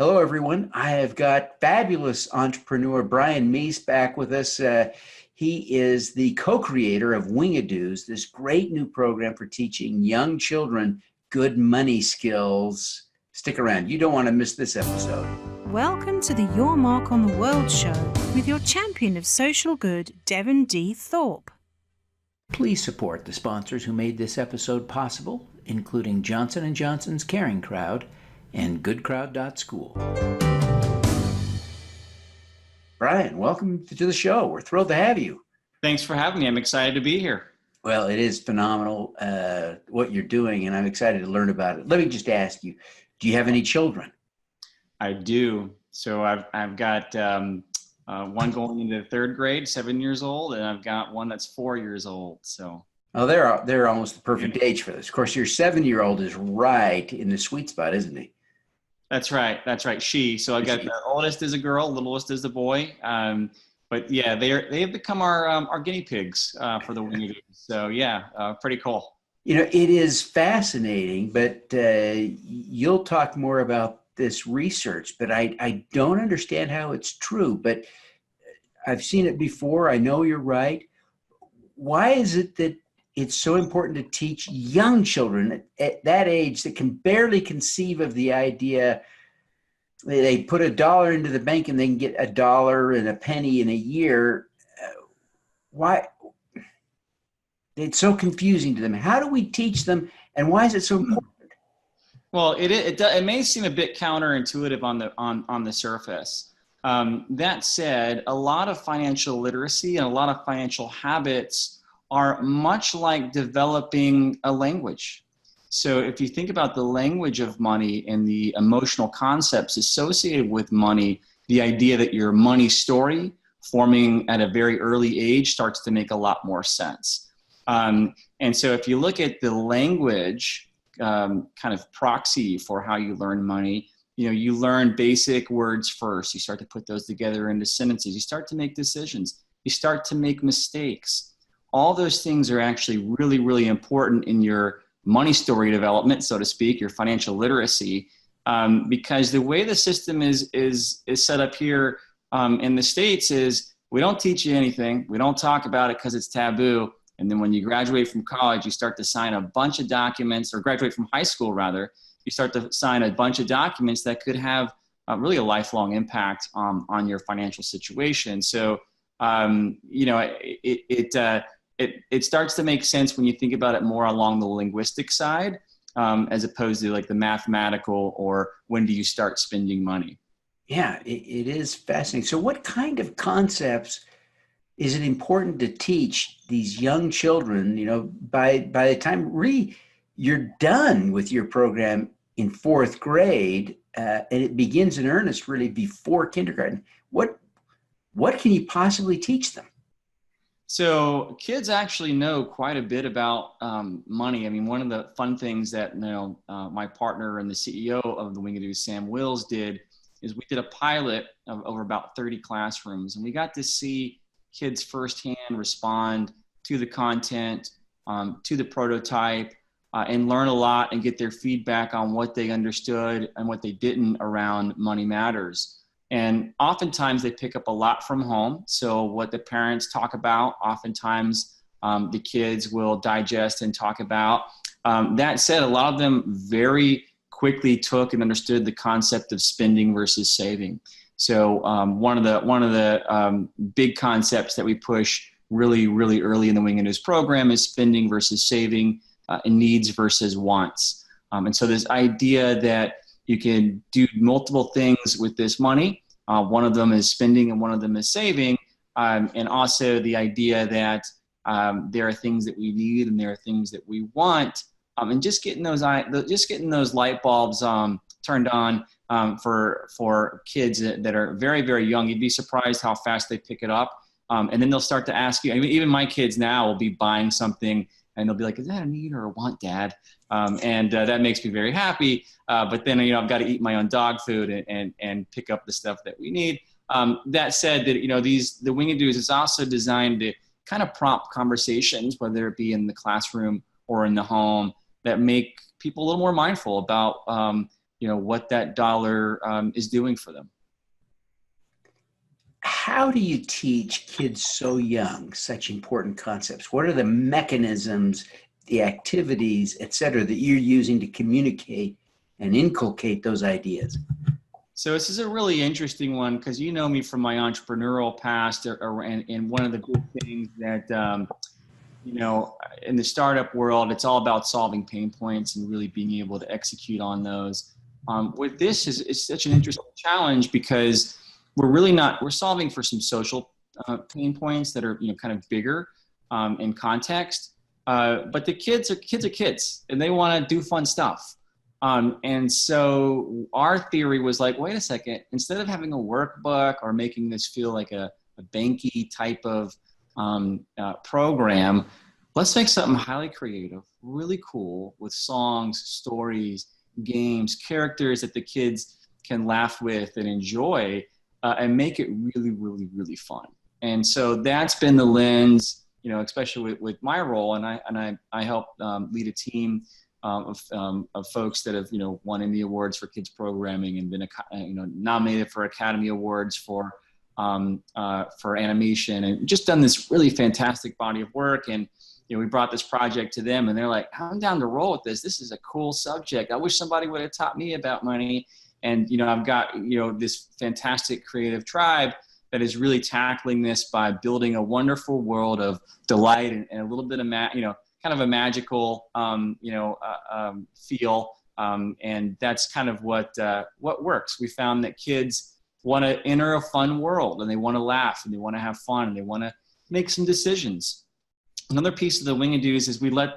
Hello, everyone. I have got fabulous entrepreneur Brian Meece back with us. He is the co-creator of WingaDoos, this great new program for teaching young children good money skills. Stick around. You don't want to miss this episode. Welcome to the Your Mark on the World show with your champion of social good, Devin D. Thorpe. Please support the sponsors who made this episode possible, including Johnson & Johnson's Caring Crowd and GoodCrowd.School. Brian, welcome to the show. We're thrilled to have you. Thanks for having me. I'm excited to be here. Well, it is phenomenal what you're doing, and I'm excited to learn about it. Let me just ask you, do you have any children? I do. So I've got one going into third grade, 7 years old, and I've got one that's 4 years old. So. Oh, they're almost the perfect age for this. Of course, your 7-year-old is right in the sweet spot, isn't he? That's right. So I got the oldest is a girl, littlest is a boy. But yeah, they have become our guinea pigs for the WingaDoos. So yeah, pretty cool. You know, it is fascinating, but you'll talk more about this research, but I don't understand how it's true. But I've seen it before. I know you're right. Why is it that it's so important to teach young children at that age that can barely conceive of the idea they put $1 into the bank and they can get $1 and a penny in a year? Why? It's so confusing to them. How do we teach them, and why is it so important? Well, it may seem a bit counterintuitive on the surface. That said, a lot of financial literacy and a lot of financial habits are much like developing a language. So if you think about the language of money and the emotional concepts associated with money, the idea that your money story forming at a very early age starts to make a lot more sense. And so if you look at the language kind of proxy for how you learn money, you learn basic words first. You start to put those together into sentences. You start to make decisions. You start to make mistakes. All those things are actually really, really important in your money story development, so to speak, your financial literacy, because the way the system is set up here in the States is we don't teach you anything. We don't talk about it because it's taboo. And then when you graduate from college, you start to sign a bunch of documents, or graduate from high school rather, you start to sign a bunch of documents that could have really a lifelong impact on your financial situation. So, it starts to make sense when you think about it more along the linguistic side, as opposed to like the mathematical or when do you start spending money. Yeah, it is fascinating. So what kind of concepts is it important to teach these young children, by the time you're done with your program in fourth grade, and it begins in earnest really before kindergarten? What can you possibly teach them? So kids actually know quite a bit about money. I mean, one of the fun things that my partner and the CEO of the WingaDoos, Sam Wills, did is we did a pilot of over about 30 classrooms, and we got to see kids firsthand respond to the content, to the prototype, and learn a lot and get their feedback on what they understood and what they didn't around money matters. And oftentimes they pick up a lot from home. So what the parents talk about, oftentimes the kids will digest and talk about. That said, a lot of them very quickly took and understood the concept of spending versus saving. So one of the big concepts that we push really, really early in the WingaDoos program is spending versus saving, and needs versus wants. And so this idea that you can do multiple things with this money. One of them is spending and one of them is saving. And also the idea that there are things that we need and there are things that we want. And just getting those light bulbs turned on for kids that are very, very young. You'd be surprised how fast they pick it up. And then they'll start to ask you, I mean, even my kids now will be buying something and they'll be like, is that a need or a want, Dad? And that makes me very happy. But then, I've got to eat my own dog food and pick up the stuff that we need. That said, that, the WingaDoos is also designed to kind of prompt conversations, whether it be in the classroom or in the home, that make people a little more mindful about, what that dollar is doing for them. How do you teach kids so young such important concepts? What are the mechanisms, the activities, et cetera, that you're using to communicate and inculcate those ideas? So this is a really interesting one, because you know me from my entrepreneurial past, and one of the good things that, in the startup world, it's all about solving pain points and really being able to execute on those. With this is such an interesting challenge, because we're solving for some social pain points that are, kind of bigger in context. But the kids are kids, and they want to do fun stuff. And so our theory was like, wait a second, instead of having a workbook or making this feel like a banky type of program, let's make something highly creative, really cool, with songs, stories, games, characters that the kids can laugh with and enjoy, and make it really, really, really fun. And so that's been the lens, especially with my role. And I help lead a team of folks that have, won Emmy Awards for kids programming and been, nominated for Academy Awards for animation, and just done this really fantastic body of work. And, we brought this project to them, and they're like, I'm down to roll with this. This is a cool subject. I wish somebody would have taught me about money. And, I've got, this fantastic creative tribe that is really tackling this by building a wonderful world of delight and a little bit of, kind of a magical, feel. And that's kind of what works. We found that kids want to enter a fun world, and they want to laugh, and they want to have fun, and they want to make some decisions. Another piece of the WingaDoos is we let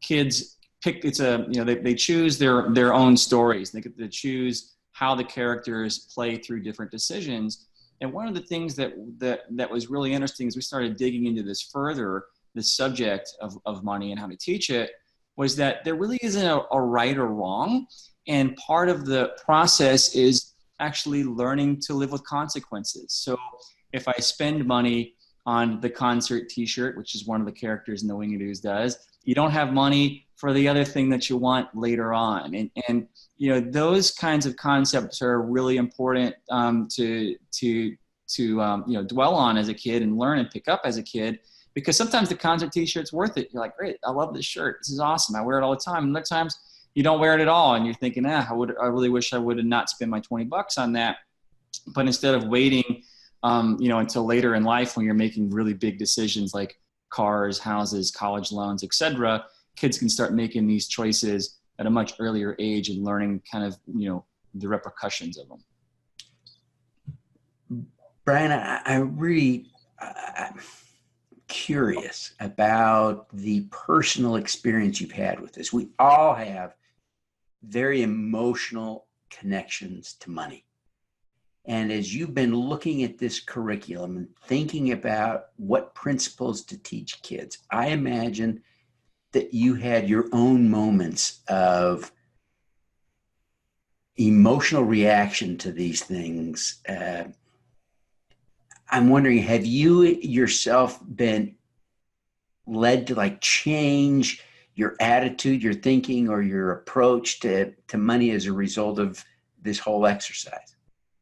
kids pick. They choose their own stories. They get to choose how the characters play through different decisions. And one of the things that was really interesting as we started digging into this further, the subject of money and how to teach it, was that there really isn't a right or wrong. And part of the process is actually learning to live with consequences. So if I spend money on the concert t-shirt, which is one of the characters in the WingaDoos does, you don't have money for the other thing that you want later on. And those kinds of concepts are really important to dwell on as a kid and learn and pick up as a kid, because sometimes the concert t-shirt's worth it. You're like, great, I love this shirt. This is awesome. I wear it all the time. And other times you don't wear it at all, and you're thinking, I really wish I would have not spent my $20 on that. But instead of waiting, until later in life when you're making really big decisions like cars, houses, college loans, etc., kids can start making these choices at a much earlier age and learning kind of, the repercussions of them. Brian, I'm curious about the personal experience you've had with this. We all have very emotional connections to money. And as you've been looking at this curriculum and thinking about what principles to teach kids, I imagine that you had your own moments of emotional reaction to these things. I'm wondering, have you yourself been led to change your attitude, your thinking, or your approach to money as a result of this whole exercise?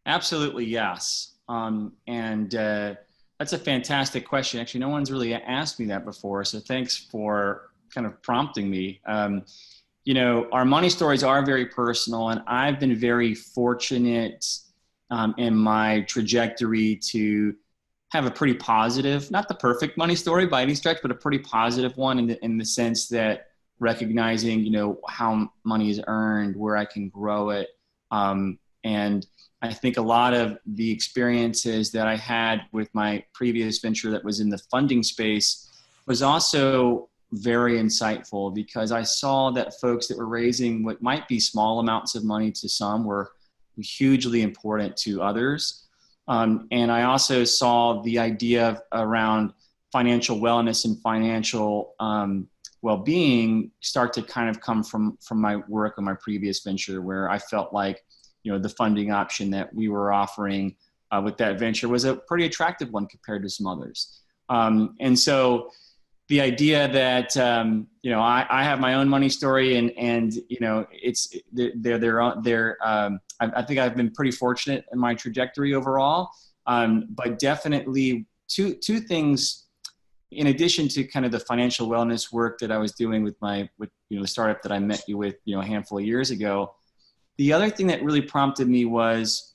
Absolutely, yes. And that's a fantastic question. Actually, no one's really asked me that before, so thanks for kind of prompting me. Our money stories are very personal, and I've been very fortunate in my trajectory to have a pretty positive, not the perfect money story by any stretch, but a pretty positive one in the sense that recognizing, how money is earned, where I can grow it. And I think a lot of the experiences that I had with my previous venture that was in the funding space was also very insightful, because I saw that folks that were raising what might be small amounts of money to some were hugely important to others. And I also saw the idea around financial wellness and financial well-being start to kind of come from my work on my previous venture, where I felt like, the funding option that we were offering with that venture was a pretty attractive one compared to some others. And so, the idea that, I have my own money story and I think I've been pretty fortunate in my trajectory overall. But definitely two things, in addition to kind of the financial wellness work that I was doing with the startup that I met you with, a handful of years ago. The other thing that really prompted me was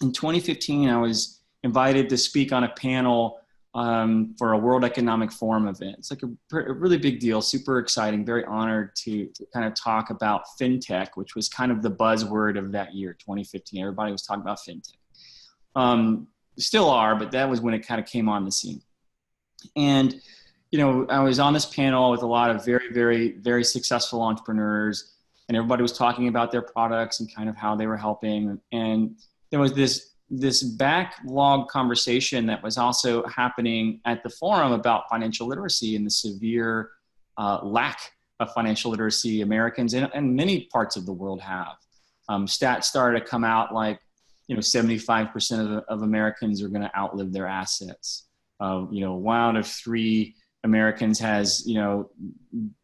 in 2015, I was invited to speak on a panel for a World Economic Forum event. It's like a really big deal, super exciting, very honored to kind of talk about fintech, which was kind of the buzzword of that year, 2015. Everybody was talking about fintech. Still are, but that was when it kind of came on the scene. And, I was on this panel with a lot of very, very, very successful entrepreneurs, and everybody was talking about their products and kind of how they were helping. And there was this backlog conversation that was also happening at the forum about financial literacy and the severe lack of financial literacy Americans and many parts of the world have. Stats started to come out like, 75% of Americans are going to outlive their assets. 1 out of 3 Americans has,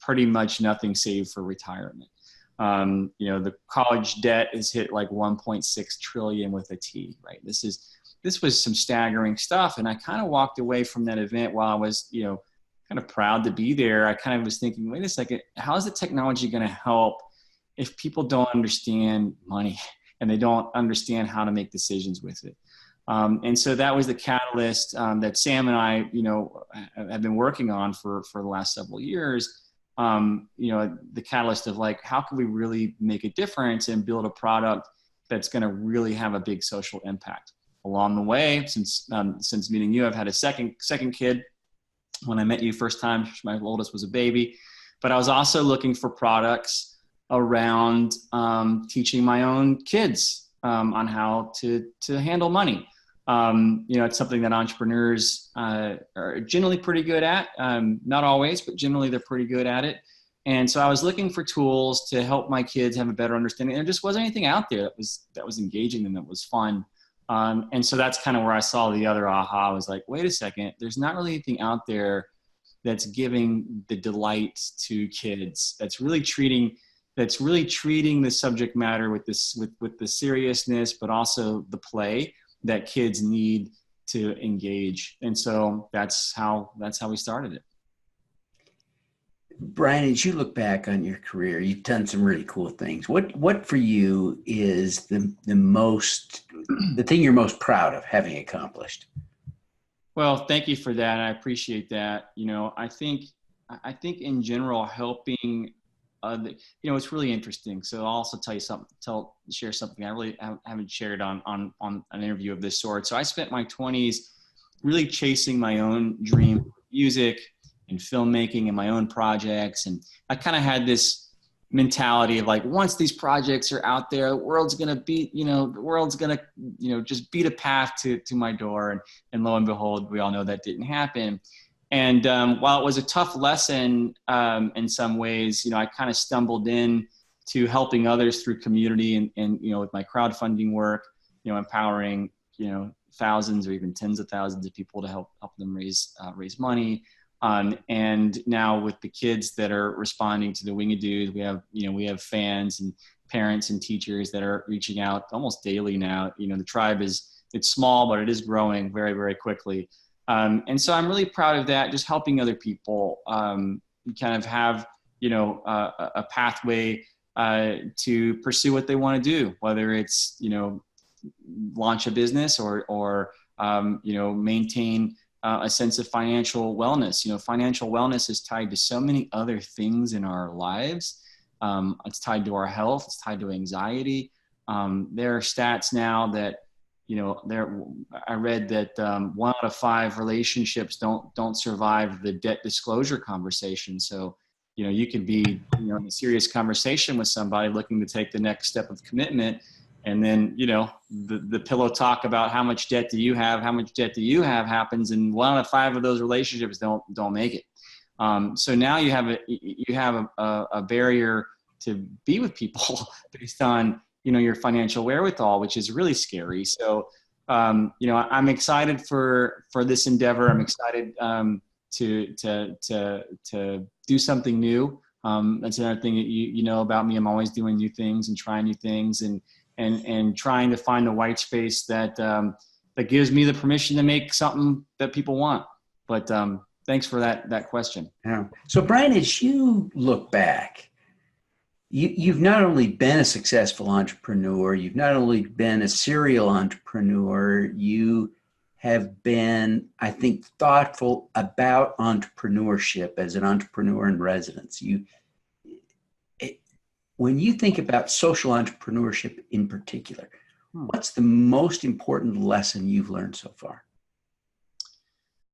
pretty much nothing saved for retirement. The college debt is hit like 1.6 trillion with a T, right? This was some staggering stuff. And I kind of walked away from that event while I was, kind of proud to be there. I kind of was thinking, wait a second, how is the technology going to help if people don't understand money and they don't understand how to make decisions with it? And so that was the catalyst that Sam and I, have been working on for the last several years. The catalyst of like, how can we really make a difference and build a product that's going to really have a big social impact? Along the way, since meeting you, I've had a second kid. When I met you first time, my oldest was a baby, but I was also looking for products around teaching my own kids on how to handle money. It's something that entrepreneurs are generally pretty good at. Not always, but generally they're pretty good at it. And so I was looking for tools to help my kids have a better understanding. There just wasn't anything out there that was engaging and that was fun. And so that's kind of where I saw the other aha. I was like, wait a second, there's not really anything out there that's giving the delight to kids. That's really treating the subject matter with the seriousness, but also the play that kids need to engage. And so that's how we started it. Brian, as you look back on your career, you've done some really cool things. What for you is the thing you're most proud of having accomplished? Well, thank you for that. I appreciate that. I think in general, helping it's really interesting. So I'll also tell you share something I really haven't shared on an interview of this sort. So I spent my 20s really chasing my own dream of music and filmmaking and my own projects. And I kind of had this mentality of like, once these projects are out there, the world's going to just beat a path to my door. And lo and behold, we all know that didn't happen. And while it was a tough lesson in some ways, I kind of stumbled in to helping others through community and with my crowdfunding work, empowering, thousands or even tens of thousands of people to help them raise money. And now with the kids that are responding to the WingaDoos, we have fans and parents and teachers that are reaching out almost daily now. The tribe it's small, but it is growing very, very quickly. And so I'm really proud of that, just helping other people kind of have, a pathway to pursue what they want to do, whether it's, launch a business or maintain a sense of financial wellness. Financial wellness is tied to so many other things in our lives. It's tied to our health. It's tied to anxiety. There are stats now that, I read that 1 out of 5 relationships don't survive the debt disclosure conversation. So, you could be, in a serious conversation with somebody looking to take the next step of commitment. And then, the pillow talk about how much debt do you have happens, and 1 out of 5 of those relationships don't make it. So now you have a barrier to be with people based on, your financial wherewithal, which is really scary. So, I'm excited for this endeavor. I'm excited to do something new. That's another thing that you know about me. I'm always doing new things and trying new things and trying to find the white space that gives me the permission to make something that people want. But thanks for that question. Yeah. So Brian, as you look back, you've not only been a successful entrepreneur, you've not only been a serial entrepreneur, you have been, I think, thoughtful about entrepreneurship as an entrepreneur in residence. When you think about social entrepreneurship in particular, what's the most important lesson you've learned so far?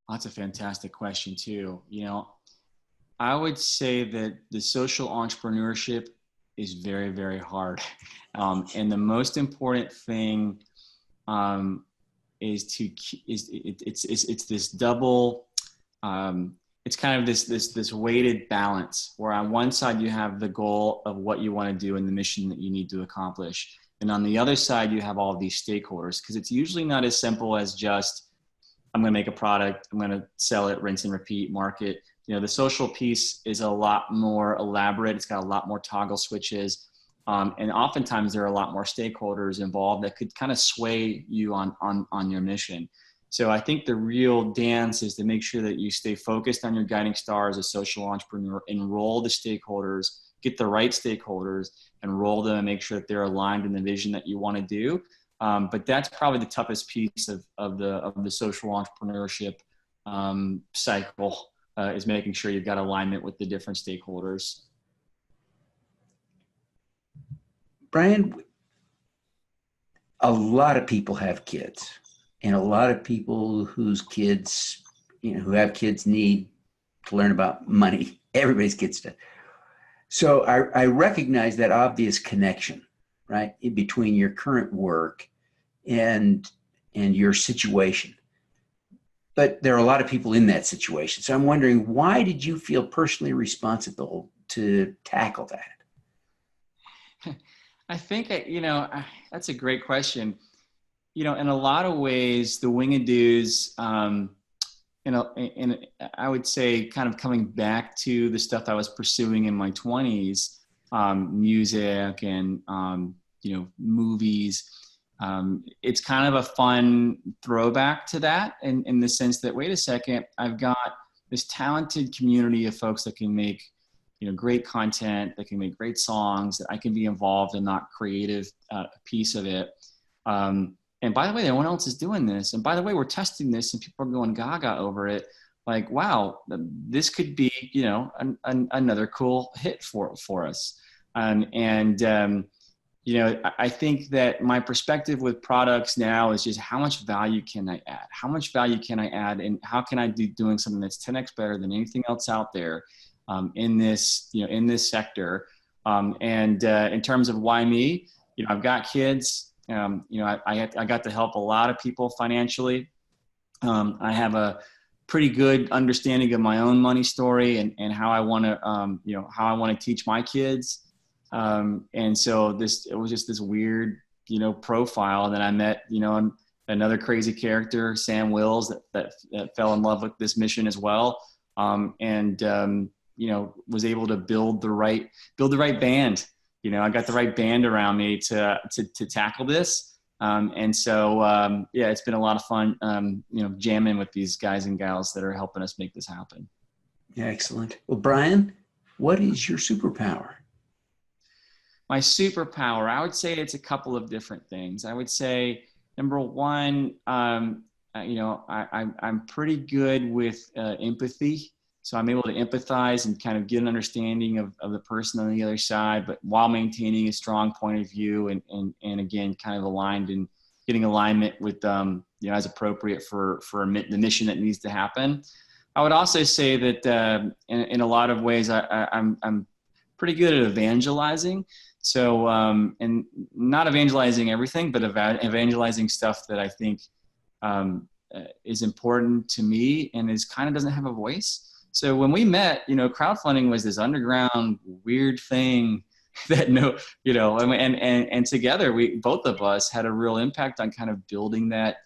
That's a fantastic question too. I would say that the social entrepreneurship is very, very hard. And the most important thing is it's this double, it's kind of this weighted balance where on one side you have the goal of what you want to do and the mission that you need to accomplish. And on the other side, you have all of these stakeholders, because it's usually not as simple as just, I'm going to make a product, I'm going to sell it, rinse and repeat, market. The social piece is a lot more elaborate. It's got a lot more toggle switches. And oftentimes there are a lot more stakeholders involved that could kind of sway you on your mission. So I think the real dance is to make sure that you stay focused on your guiding star as a social entrepreneur, enroll the stakeholders, get the right stakeholders, enroll them and make sure that they're aligned in the vision that you want to do. But that's probably the toughest piece of the social entrepreneurship cycle, is making sure you've got alignment with the different stakeholders. Brian, a lot of people have kids, and a lot of people whose kids, who have kids need to learn about money. Everybody's kids do. So I recognize that obvious connection, right, in between your current work and your situation. But there are a lot of people in that situation. So I'm wondering, why did you feel personally responsible to tackle that? I think, that's a great question. In a lot of ways, the WingaDoos, and I would say kind of coming back to the stuff I was pursuing in my 20s, music and, movies. It's kind of a fun throwback to that in the sense that, wait a second, I've got this talented community of folks that can make, great content, that can make great songs, that I can be involved in that creative piece of it. And by the way, no one else is doing this. And by the way, we're testing this and people are going gaga over it. Like, wow, this could be, another cool hit for us. I think that my perspective with products now is just how much value can I add? How much value can I add? And how can I be doing something that's 10x better than anything else out there in this sector? In terms of why me, I've got kids. I got to help a lot of people financially. I have a pretty good understanding of my own money story and how I want to, teach my kids. And so it was just this weird, profile that I met, another crazy character, Sam Wills, that fell in love with this mission as well. Was able to build the right band. I got the right band around me to tackle this. It's been a lot of fun, jamming with these guys and gals that are helping us make this happen. Yeah, excellent. Well, Brian, what is your superpower? My superpower, I would say it's a couple of different things. I would say, number one, I'm pretty good with empathy. So I'm able to empathize and kind of get an understanding of the person on the other side, but while maintaining a strong point of view and again, kind of aligned and getting alignment with, as appropriate for the mission that needs to happen. I would also say that in a lot of ways, I'm pretty good at evangelizing. So, and not evangelizing everything, but evangelizing stuff that I think is important to me and kind of doesn't have a voice. So when we met, crowdfunding was this underground weird thing that and together both of us had a real impact on kind of building that,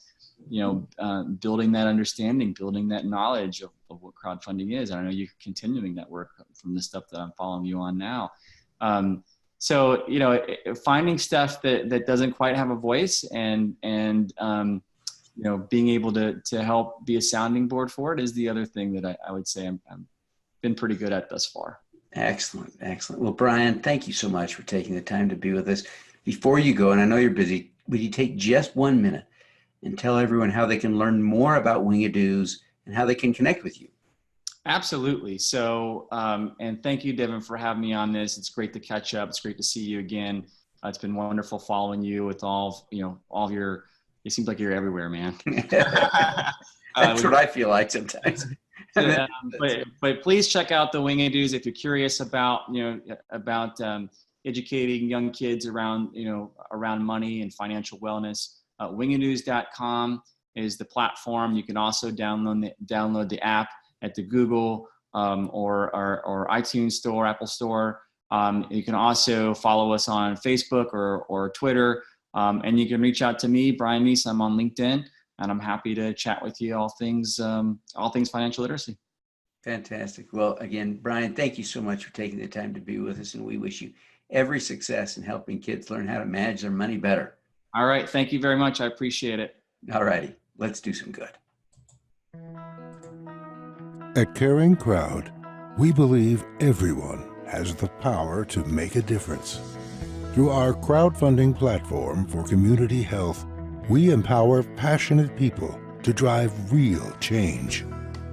building that understanding, building that knowledge of what crowdfunding is. And I know you're continuing that work from the stuff that I'm following you on now. So, finding stuff that doesn't quite have a voice and being able to help be a sounding board for it is the other thing that I would say I'm been pretty good at thus far. Excellent. Well, Brian, thank you so much for taking the time to be with us. Before you go, and I know you're busy, would you take just 1 minute and tell everyone how they can learn more about WingaDoos and how they can connect with you? Absolutely. So, and thank you, Devin, for having me on this. It's great to catch up. It's great to see you again. It's been wonderful following you with all of your, it seems like you're everywhere, man. That's what I feel like sometimes. But please check out the WingaDoos if you're curious about educating young kids around money and financial wellness. WingaDoos.com is the platform. You can also download the app at the Google or iTunes Store, Apple Store. You can also follow us on Facebook or Twitter, and you can reach out to me, Brian Meece. I'm on LinkedIn. And I'm happy to chat with you all things financial literacy. Fantastic. Well, again, Brian, thank you so much for taking the time to be with us, and we wish you every success in helping kids learn how to manage their money better. All right. Thank you very much. I appreciate it. All righty. Let's do some good. At Caring Crowd, we believe everyone has the power to make a difference. Through our crowdfunding platform for community health, we empower passionate people to drive real change.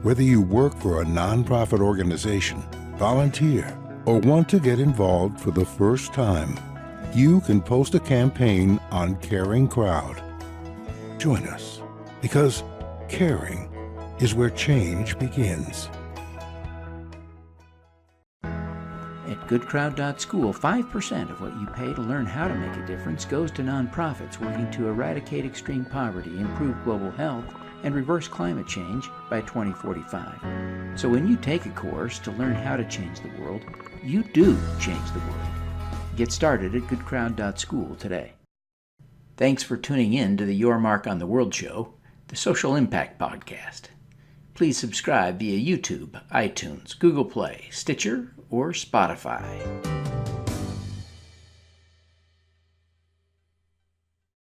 Whether you work for a nonprofit organization, volunteer, or want to get involved for the first time, you can post a campaign on Caring Crowd. Join us, because caring is where change begins. At goodcrowd.school, 5% of what you pay to learn how to make a difference goes to nonprofits working to eradicate extreme poverty, improve global health, and reverse climate change by 2045. So when you take a course to learn how to change the world, you do change the world. Get started at goodcrowd.school today. Thanks for tuning in to the Your Mark on the World show, the Social Impact Podcast. Please subscribe via YouTube, iTunes, Google Play, Stitcher, or Spotify.